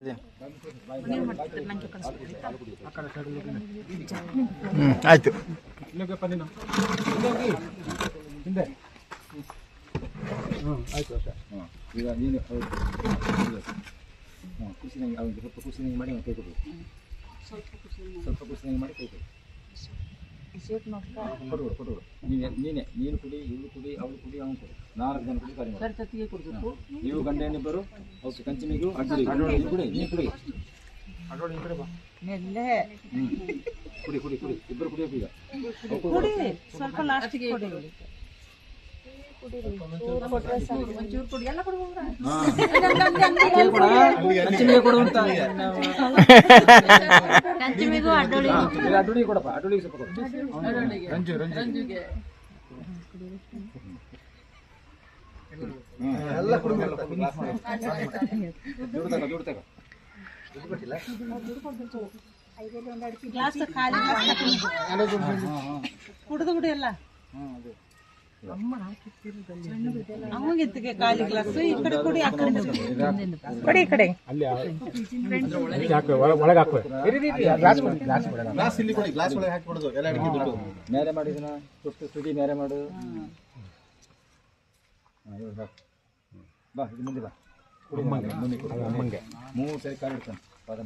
ಆಯ್ತು. ಆಯ್ತು ಅಷ್ಟೇ. ಈಗ ನೀನು ಕುಸಿನಂಗೆ ಅವ್ನಿಗೆ ಸ್ವಲ್ಪ ಕುಸಿನಂಗೆ ಮಾಡಿ ಕೈ ಕೊಡು, ಸ್ವಲ್ಪ ಕುಸಿನಂಗೆ ಮಾಡಿ ಕೈ ಕೊಡು. ಕೊಡು ನೀನು ಕುಡಿ, ಇವಳು ಕುಡಿ, ಅವಳು ಕುಡಿ, ಅವನು ಕುಡಿ, 4 ಜನ ಕುಡಿ. ಕಡಿಮೆ ನೀವು ಗಂಡ ಹೆಣ್ಣಿಬ್ಬರು ಓಕೆ. ಕಂಚಿನಿಗೂ ಅಡ್ಡಿ ಕುಡಿ, ನೀನು ಕುಡಿ, ಕುಡಿ ಕುಡಿ ಕುಡಿ, ಇಬ್ಬರು ಕುಡಿಯೋಕೆ. ಈಗ ಸ್ವಲ್ಪ ಲಾಸ್ಟಿಗೆ ಅಡ್ಡುಳಿಗೆ ಕೊಡಪ್ಪ, ಅಡ್ಡುಳಿಗೆ ಸ್ವಲ್ಪ ಕೊಡು. ರಂಜುಗೆ ಎಲ್ಲ ದುಡ್ಡು ತಗೋ. ಕುಡಿದು ಬಿಡಿ ಎಲ್ಲ. ಅಮ್ಮಗಿತ್ತಿಗೆ ಖಾಲಿ ಗ್ಲಾಸ್ ಈ ಕಡೆ ಕುಡಿ, ಆ ಕಡೆ ಕೊಡಿ, ಈ ಕಡೆ ಒಳಗೆ ಹಾಕುವ ನೇರೆ ಮಾಡಿದನ ತುದಿ ನೇರೆ ಮಾಡು. ಬಾ, ಇದು ಮುಂದೆ ಬಾ. ಅಮ್ಮಂಗೆ 3 ಸರಿ ಕಾಲು ಇಡ್ತಾನೆ ಪಾದ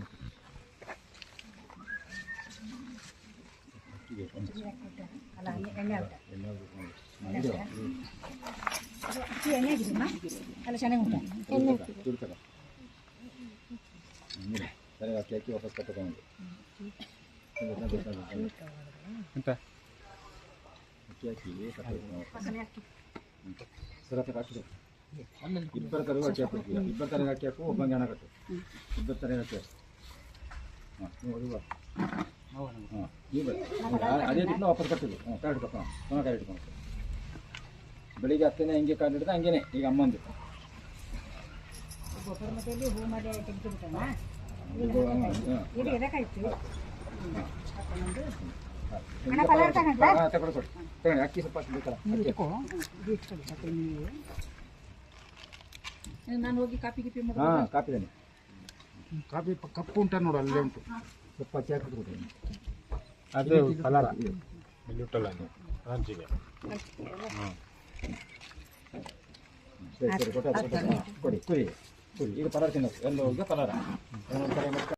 ಸರಿ ಅಕ್ಕಿ ಹಾಕಿ ವಾಪಸ್ ಕಟ್ಕೊಂಡು ಅಕ್ಕಿ ಹಾಕಿ ಸರ ಹಾಕಿದೆ. ಇಬ್ಬರ ತರ ಅಕ್ಕಿ ಹಾಕ್ಬಿಡ್ತೀವಿ. ಇಬ್ಬರ ತರ ಅಕ್ಕಿ ಹಾಕು, ಒಬ್ಬಂಗೆ ಹಣ ಕಟ್ಟು. ಇಬ್ಬರ ತರ ಅಕ್ಕಿ ಹಾಕು. ಹಾಂ ನೀವು ಅದೇ ದುಡ್ಡು ವಾಪಸ್ ಕಟ್ಟಿದ್ದು. ಕಾರ್ಡ್ ಇಟ್ಕೊಂಡು ಕಾರ್ಡ್ ಇಟ್ಕೊಂಡು ಬೆಳಿಗ್ಗೆ 10ನೇ ಹಿಂಗೆ ಕಾರ್ಡ್ ಹಿಡಿದ ಹಂಗೇನೆ ಈಗ ಅಮ್ಮಂದು. ತಗೊಳ್ಕೊಡಿ, ತಗೊಳ್ಳಿ. ಅಕ್ಕಿ ಸ್ವಲ್ಪ ಬೇಕಲ್ಲ. ನಾನು ಹೋಗಿ ಕಾಪಿ ಗಿಪಿ ಮಾಡಿ. ಹಾಂ, ಕಾಪಿ ತಾನೆ. ಕಾಫಿ ಕಪ್ಪು ಉಂಟ ನೋಡು, ಅಲ್ಲೇ ಉಂಟು. ಸ್ವಲ್ಪ ಅಕ್ಕಿ ಹಾಕಿಬಿಟ್ಟು ಅದು ಕಲರ ಇಲ್ಲಿ ಉಂಟಲ್ಲ ರಂಜಿಗೆ. ಸರಿ ಕೊಡಿ, ಕುಡಿ ಕುಡಿ. ಈಗ ಪಲಾರ ತಿನ್ನೋದು ಎಲ್ಲ ಹೋಗಿ ಪಲಾರ